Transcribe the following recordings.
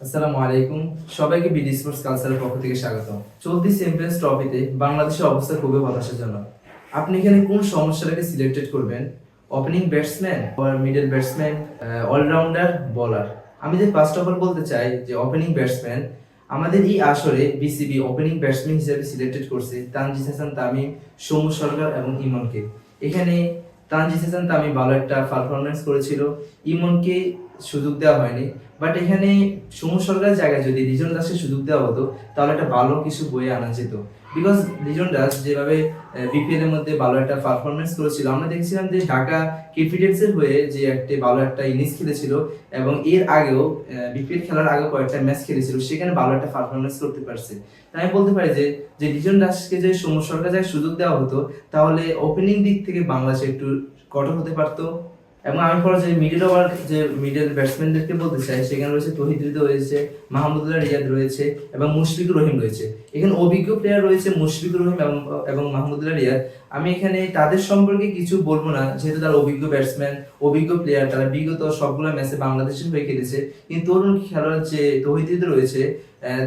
আসসালামু আলাইকুম, সবাইকে বিডি স্পোর্টস কালচারের পক্ষ থেকে স্বাগত। চলতি চ্যাম্পিয়ন্স ট্রফিতে বাংলাদেশের অবস্থা খুবই হতাশাজনক। আপনি এখানে কোন সমস্যাটাকে সিলেক্টেড করবেন? Opening batsman or middle batsman, all rounder, bowler? আমি যে ফার্স্ট অফ অল বলতে চাই যে ওপেনিং ব্যাটসম্যান আমাদের এই আসরে বিসিবি ওপেনিং ব্যাটসম্যান হিসেবে সিলেক্টেড করছে তানজিদ হাসান তামিম, সৌম্য সরকার এবং ইমনকে। এখানে তানজিদ হাসান তামিম ভালো একটা পারফরমেন্স করেছিল, ইমনকে সুযোগ দেওয়া হয়নি। বাট এখানে সৌম্য সরকারের জায়গায় যদি লিজন দাসকে সুযোগ দেওয়া হতো তাহলে একটা ভালো কিছু বয়ে আনা যেত। বিকজ লিজন দাস যেভাবে বিপিএল এর মধ্যে ভালো একটা পারফরমেন্স করেছিল, আমরা দেখছিলাম যে ঢাকা ক্যাপিটালসের হয়ে যে একটা ভালো একটা ইনিংস খেলেছিল এবং এর আগেও বিপিএল খেলার আগে কয়েকটা ম্যাচ খেলেছিল, সেখানে ভালো একটা পারফরমেন্স করতে পারছে। তাই আমি বলতে পারি যে যে লিজন দাসকে যে সৌম্য সরকার জায়গায় সুযোগ দেওয়া হতো তাহলে ওপেনিং দিক থেকে বাংলাদেশ একটু কঠোর হতে পারতো। এবং আমি পরে যে মিডল ওভার যে মিডল ব্যাটসম্যানদেরকে বলতে চাই, সেখানে রয়েছে তৌহিদ হৃদয় রয়েছে, মাহমুদুল্লাহ রিয়াদ রয়েছে এবং মুশফিকুর রহিম রয়েছে। এখানে অভিজ্ঞ প্লেয়ার রয়েছে মুশফিকুর রহিম এবং মাহমুদুল্লাহ রিয়াদ। আমি এখানে তাদের সম্পর্কে কিছু বলবো না, যেহেতু তারা অভিজ্ঞ ব্যাটসম্যান, অভিজ্ঞ প্লেয়ার, তারা বিগত সবগুলো ম্যাচে বাংলাদেশের হয়ে খেলেছে। কিন্তু তরুণ খেলোয়াড় যে তৌহিদ হৃদয় রয়েছে,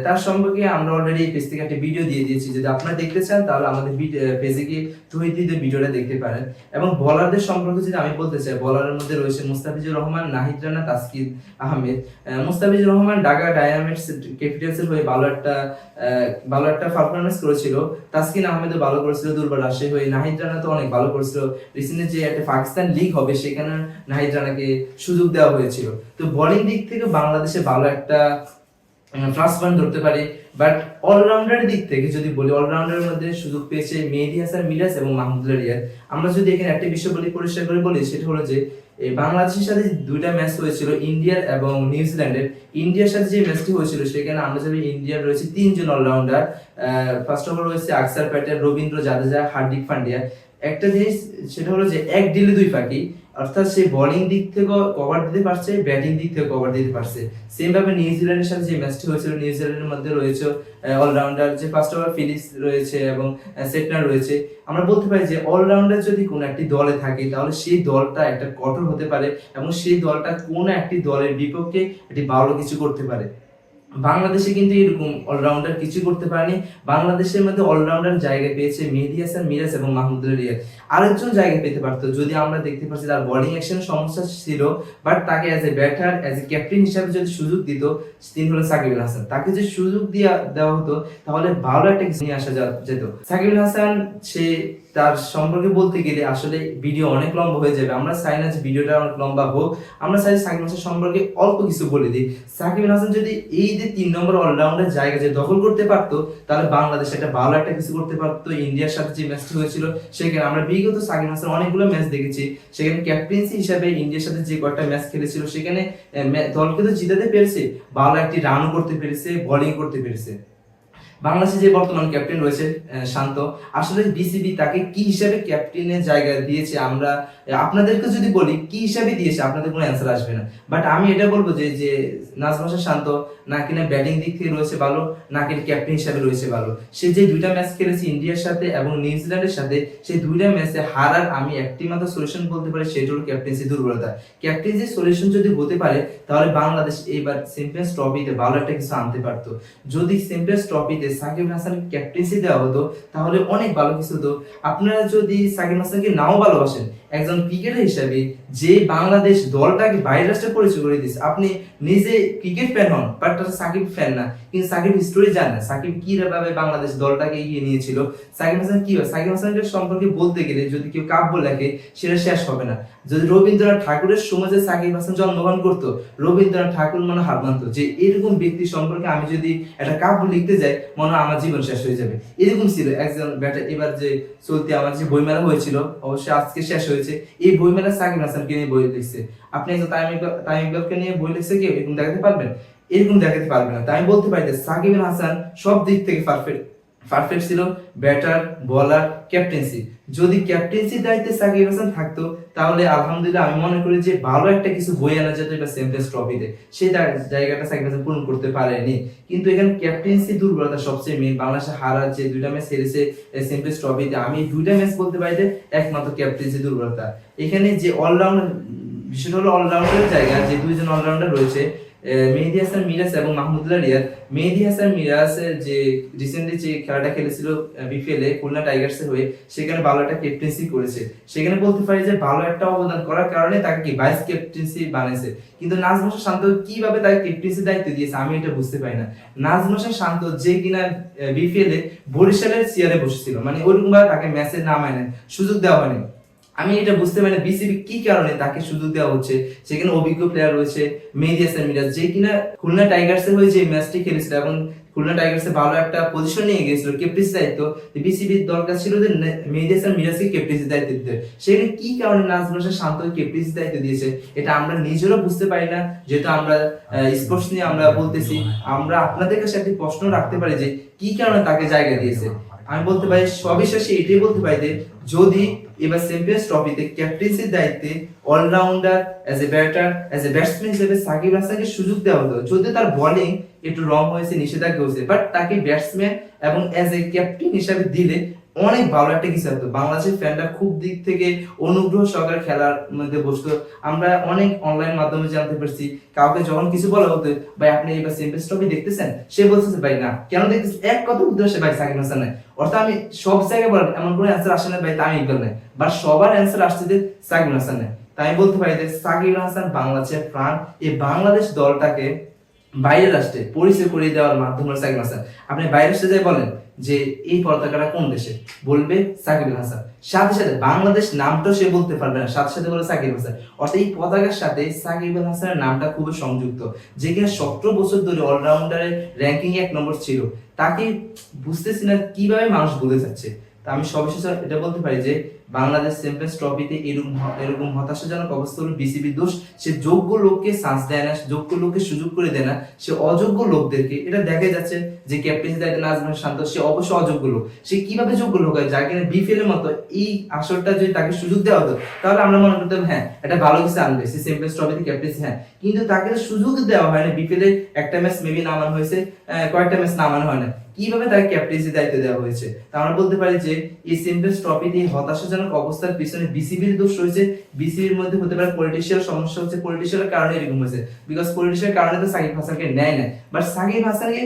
তার সম্পর্কে আমরা অলরেডি পেজ থেকে একটা ভিডিও দিয়ে দিয়েছি। যদি আপনারা দেখতে চান তাহলে আমাদের পেজে গিয়ে তৌহিদ হৃদয়ের ভিডিওটা দেখতে পারেন। এবং বোলারদের সম্পর্কে যদি আমি বলতে চাই, বোলারের মধ্যে রয়েছে মুস্তাফিজুর রহমান, নাহিদ রানা, তাসকিন আহমেদ। মুস্তাফিজুর রহমান ঢাকা ডায়নামাইটস ক্যাপিটালসের হয়ে ভালো একটা পারফরমেন্স করেছিল। তাসকিন আহমেদও ভালো করেছিল দুর্বার রাজশাহী হয়ে। নাহিদ রানা তো অনেক ভালো করেছিল। রিসেন্টলি যে একটা পাকিস্তান লিগ হবে সেখানে নাহিদ রানাকে সুযোগ দেওয়া হয়েছিল। তো বোলিং দিক থেকে বাংলাদেশে ভালো একটা প্লাস পয়েন্ট ধরতে পারি। বাট অলরাউন্ডারের দিক থেকে যদি বলি, অলরাউন্ডারের মধ্যে সুযোগ পেয়েছে মেহেদী হাসান মিরাজ এবং মাহমুদুল্লাহ রিয়াদ। আমরা যদি এখানে একটা বিষয় বলি, পরিষ্কার করে বলি, সেটা হলো যে বাংলাদেশের সাথে দুইটা ম্যাচ হয়েছিল ইন্ডিয়ার এবং নিউজিল্যান্ডের। ইন্ডিয়ার সাথে যে ম্যাচটি হয়েছিল সেখানে আমরা জানি ইন্ডিয়ার রয়েছে তিনজন অলরাউন্ডার। ফার্স্ট অফ অল রয়েছে আকসার প্যাটেল, রবীন্দ্র জাদেজা, হার্দিক পান্ডিয়া। একটা জিনিস সেটা হলো যে এক ডিলে দুই পাখি, অর্থাৎ সে বোলিং দিক থেকে কভার দিতে পারছে, ব্যাটিং দিক থেকে কভার দিতে পারছে। সেম ভাবে নিউজিল্যান্ডের সাথে যে ম্যাচটি হয়েছিল, নিউজিল্যান্ডের মধ্যে রয়েছে অলরাউন্ডার যে ফার্স্ট ওভার ফিলিপস রয়েছে এবং সেটনার রয়েছে। আমরা বলতে পারি যে অলরাউন্ডার যদি কোনো একটি দলে থাকে তাহলে সেই দলটা একটা কঠোর হতে পারে এবং সেই দলটা কোনো একটি দলের বিপক্ষে একটি ভালো কিছু করতে পারে। বাংলাদেশে কিন্তু এরকম অলরাউন্ডার কিছু করতে পারেনি। বাংলাদেশের মধ্যে অলরাউন্ডার জায়গা পেয়েছে মেহেদী হাসান মিরাজ এবং মাহমুদুল্লাহ রিয়াদ। আরেকজন জায়গা পেতে পারতো যদি আমরা দেখতে পাচ্ছি তার বোলিং অ্যাকশনের সমস্যা ছিল, বাট তাকে as a batter, as a captain হিসাবে যদি সুযোগ দিত, তিনি হলো সাকিব আল হাসান। তাকে যে সুযোগ দেওয়া হতো তাহলে ভালো একটা কিছু নিয়ে আসা যেত। সাকিব আল হাসান সে তার সম্পর্কে বলতে গেলে আসলে ভিডিও অনেক লম্বা হয়ে যাবে। আমরা চাই না যে ভিডিওটা অনেক লম্বা হোক, আমরা চাই সাকিব হাসান সম্পর্কে অল্প কিছু বলে দিই। সাকিব হাসান যদি এই যে 3 নম্বর অলরাউন্ডার জায়গা যে দখল করতে পারতো তাহলে বাংলাদেশ একটা ভালো একটা কিছু করতে পারতো। ইন্ডিয়ার সাথে যে ম্যাচটি হয়েছিল সেখানে আমরা বিগত সাকিব হাসান অনেকগুলো ম্যাচ দেখেছি, সেখানে ক্যাপ্টেন্সি হিসাবে ইন্ডিয়ার সাথে যে কয়েকটা ম্যাচ খেলেছিল সেখানে দলকে তো জিতাতে পেরেছে, ভালো একটি রানও করতে পেরেছে, বোলিং করতে পেরেছে। বাংলাদেশে যে বর্তমান ক্যাপ্টেন রয়েছে শান্ত, আসলে বিসিবি তাকে কি হিসাবে ক্যাপ্টেনের জায়গা দিয়েছে, আমরা আপনাদেরকে যদি বলি কি হিসাবে দিয়েছে আপনাদের কোনো অ্যান্সার আসবে না। বাট আমি এটা বলবো যে যে নাজমুল হাসান শান্ত না কিনা ব্যাটিং দিক থেকে রয়েছে ভালো, না কিনা ক্যাপ্টেন হিসাবে রয়েছে ভালো। সে যে দুইটা ম্যাচ খেলেছে ইন্ডিয়ার সাথে এবং নিউজিল্যান্ডের সাথে, সেই দুইটা ম্যাচে হারার আমি একটি মাত্র সলিউশন বলতে পারি, সেটা হলো ক্যাপ্টেন্সি দুর্বলতা। ক্যাপ্টেন্সি সলিউশন যদি হতে পারে তাহলে বাংলাদেশ এইবার চ্যাম্পিয়ন্স ট্রফিতে ভালো একটা কিছু আনতে পারতো। যদি চ্যাম্পিয়ন্স ট্রফিতে সাকিব হাসান ক্যাপ্টেন্সি দেওয়া হতো তাহলে অনেক ভালো কিছু হতো। আপনারা যদি সাকিব হাসানকে নাও ভালোবাসেন, একজন ক্রিকেটার হিসেবে যে বাংলাদেশ দলটাকে বাইরের রাষ্ট্রে পরিচয় করে দিচ্ছে, আপনি নিজে ক্রিকেট ফ্যান হন বাট সাকিব ফ্যান না, কিন্তু সাকিব হিস্টোরি জানেন সাকিব কিভাবে বাংলাদেশ দলটাকে এগিয়ে নিয়েছিল। সাকিব হাসান কি হয়, সাকিব হাসানের সম্পর্কে বলতে গেলে যদি কেউ কাব্য লেখে সেটা শেষ হবে না। যদি রবীন্দ্রনাথ ঠাকুরের সময় যে সাকিব হাসান জন্মগ্রহণ করতো, রবীন্দ্রনাথ ঠাকুর মনে হার মানতো যে এরকম ব্যক্তি সম্পর্কে আমি যদি একটা কাব্য লিখতে যাই মনে হয় আমার জীবন শেষ হয়ে যাবে। এরকম ছিল একজন ব্যাটার। এবার যে চলতি আমার যে বইমেলা হয়েছিল, অবশ্যই আজকে শেষ হয়েছে, এই বইমেলা সাকিব হাসানকে নিয়ে বই লিখছে। আপনি একজন তামিম ইকবালকে নিয়ে বই লিখছে, কেউ এরকম দেখাতে পারবেন? এরকম দেখাতে পারবে না। তাই আমি বলতে পারি যে সাকিব আল হাসান সব দিক থেকে পারফেক্ট ছিল, ব্যাটার, বোলার, ক্যাপ্টেন্সি। যদি ক্যাপ্টেন্সি দায়িত্বে সাকিব হাসান থাকতো তাহলে আলহামদুলিল্লাহ আমি মনে করি যে ভালো একটা কিছু বই আনা যেত এটা চ্যাম্পিয়ন্স ট্রফিতে। সেই জায়গাটা সাকিব হাসান পূরণ করতে পারেনি। কিন্তু এখানে ক্যাপ্টেন্সি দুর্বলতা সবচেয়ে মেইন। বাংলাদেশে হারার যে দুইটা ম্যাচ হেরেছে চ্যাম্পিয়ন্স ট্রফিতে, আমি দুইটা ম্যাচ বলতে পারি যে একমাত্র ক্যাপ্টেন্সি দুর্বলতা। এখানে যে অলরাউন্ডার, বিষয়টা হলো অলরাউন্ডারের জায়গা, যে দুইজন অলরাউন্ডার রয়েছে মেহেদী হাসান মিরাজ এবং মাহমুদুল্লাহ রিয়াদ। মেহেদী হাসান মিরাজ যে রিসেন্টলি যে খেলাটা খেলেছিল বিপিএল এ খুলনা টাইগার্সের হয়ে, সেখানে ভালো একটা ক্যাপ্টেন্সি করেছে। সেখানে বলতে পারি যে ভালো একটা অবদান করার কারণে তাকে কি ভাইস ক্যাপ্টেন্সি বানাইছে। কিন্তু নাজমুল হোসেন শান্ত কিভাবে তাকে ক্যাপ্টেন্সি দায়িত্ব দিয়েছে আমি এটা বুঝতে পারি না। নাজমুল হোসেন শান্ত যে কিনা বিপিএল এ বরিশালের চেয়ারে বসেছিল, মানে ওইরকম ভাবে তাকে ম্যাচে নামায় নেয়, সুযোগ দেওয়া হয়নি। আমি এটা বুঝতে পারি না বিসিবি কি কারণে তাকে সুযোগ দেওয়া হচ্ছে। সেখানে অভিজ্ঞ প্লেয়ার রয়েছে মেহেদী হাসান মিরাজ, যে কিনা খুলনা টাইগার্সের হয়ে যে ম্যাচটি খেলেছিল এবং খুলনা টাইগার্সে ভালো একটা পজিশন নিয়ে গিয়েছিল, ক্যাপ্টেন্সি দায়িত্ব বিসিবির দরকার ছিল যে মেহেদী হাসান মিরাজকে ক্যাপ্টেন্সি দায়িত্ব দিতে। সেখানে কি কারণে নাজমুল হোসেন শান্তকে ক্যাপ্টেন্সি দায়িত্ব দিয়েছে এটা আমরা নিজেরও বুঝতে পারি না। যেহেতু আমরা স্পোর্টস নিয়ে আমরা বলতেছি, আমরা আপনাদের কাছে একটি প্রশ্ন রাখতে পারি যে কি কারণে তাকে জায়গা দিয়েছে। আমি বলতে পারি সবিশেষে এটাই বলতে পারি যে যদি এবার চ্যাম্পিয়ন্স ট্রফিতে ক্যাপ্টেন্সির দায়িত্বে all rounder as a batter as a batsman হিসেবে সাকিব হাসানকে সুযোগ দেওয়া হতো, যদি তার বোলিং একটু রং হয়েছে নিষেধাজ্ঞা হয়েছে, বাট তাকে ব্যাটসম্যান এবং অ্যাজ এ ক্যাপ্টেন হিসেবে দিলে অনেক ভালো একটা কিছু হতো। বাংলাদেশের ফ্যানরা খুব দিক থেকে অনুগ্রহ সহকারে খেলার মধ্যে বসতো। আমরা অনেক অনলাইন মাধ্যমে জানতে পারছি, কাউকে যখন কিছু বলা হতো ভাই আপনি এবার চ্যাম্পিয়ন্স ট্রফি দেখতেছেন, সে বলতেছে ভাই না কেন দেখতেছেন, এক কথা উদ্দেশ্যে ভাই সাকিব হাসান নাই। অর্থাৎ আমি সব জায়গায় বলেন এমন কোনো অ্যান্সার আসে না ভাই তামিম ইকবাল নাই, বাট সবার অ্যান্সার আসছে যে সাকিব হাসান নাই। তাই আমি বলতে পারি যে সাকিব হাসান বাংলাদেশের প্রাণ। এই বাংলাদেশ দলটাকে বাইরের রাষ্ট্রে পরিচয় করিয়ে দেওয়ার মাধ্যম হলো সাকিব হাসান। আপনি বাইরের রাষ্ট্রে যাই বলেন যে এই পতাকাটা কোন দেশে, বলবে সাকিব হাসান, সাথে সাথে বাংলাদেশ নামটাও সে বলতে পারবে না, সাথে সাথে বলে সাকিব হাসান। অর্থাৎ এই পতাকার সাথে সাকিব হাসানের নামটা খুবই সংযুক্ত। যে কিনা 17 বছর ধরে অলরাউন্ডারের র্যাঙ্কিং 1 নম্বর ছিল, তাকে বুঝতেছি না কিভাবে মানুষ ভুলে যাচ্ছে। তা আমি সবশেষে এটা বলতে পারি যে বাংলাদেশ চ্যাম্পিয়ন্স ট্রফিতে এরকম হতাশাজনক অবস্থা হলো বিসিবির দোষ। সে যোগ্য লোককে চান্স দেয় না, যোগ্য লোককে সুযোগ করে দেয় না, সে অযোগ্য লোকদেরকে, এটা দেখা যাচ্ছে যে ক্যাপ্টেন্সি দায়িত্বে নাজমুল শান্ত সে অবশ্যই অযোগ্য লোক। সে কিভাবে যোগ্য লোক হয়, যার কিনা বিপিএল এর মতো এই আসরটা যদি তাকে সুযোগ দেওয়া হতো তাহলে আমরা মনে করতাম হ্যাঁ এটা ভালো কিছু আনবে, সে চ্যাম্পিয়ন্স ট্রফিতে ক্যাপ্টেন্সি, হ্যাঁ, কিন্তু তাকে সুযোগ দেওয়া হয় না। বিপিএল এর একটা ম্যাচ মেবি নামানো হয়েছে, কয়েকটা ম্যাচ নামানো হয় না, কিভাবে তাকে ক্যাপ্টেন্সি দায়িত্ব দেওয়া হয়েছে। তা আমরা বলতে পারি যে এই চ্যাম্পিয়ন্স ট্রফিতে হতাশাজনক অবস্থার পিছনে বিসিবির দোষ রয়েছে। বিসিবির মধ্যে হতে পারে পলিটিশিয়াল সমস্যা হচ্ছে, পলিটিশিয়াল কারণে এরকম হয়েছে, বিকজ পলিটিশিয়াল কারণে তো সাকিব হাসানকে নেয় না। বাট সাকিব হাসানকে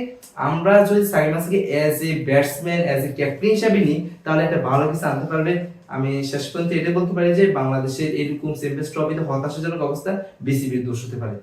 আমরা যদি সাকিব হাসানকে as a batsman as a captain হিসেবে নিই তাহলে একটা ভালো কিছু আনতে পারবে। আমি শেষ পর্যন্ত এটা বলতে পারি যে বাংলাদেশের এরকম চ্যাম্পিয়ন্স ট্রফিতে হতাশাজনক অবস্থা বিসিবির দোষ হতে পারে।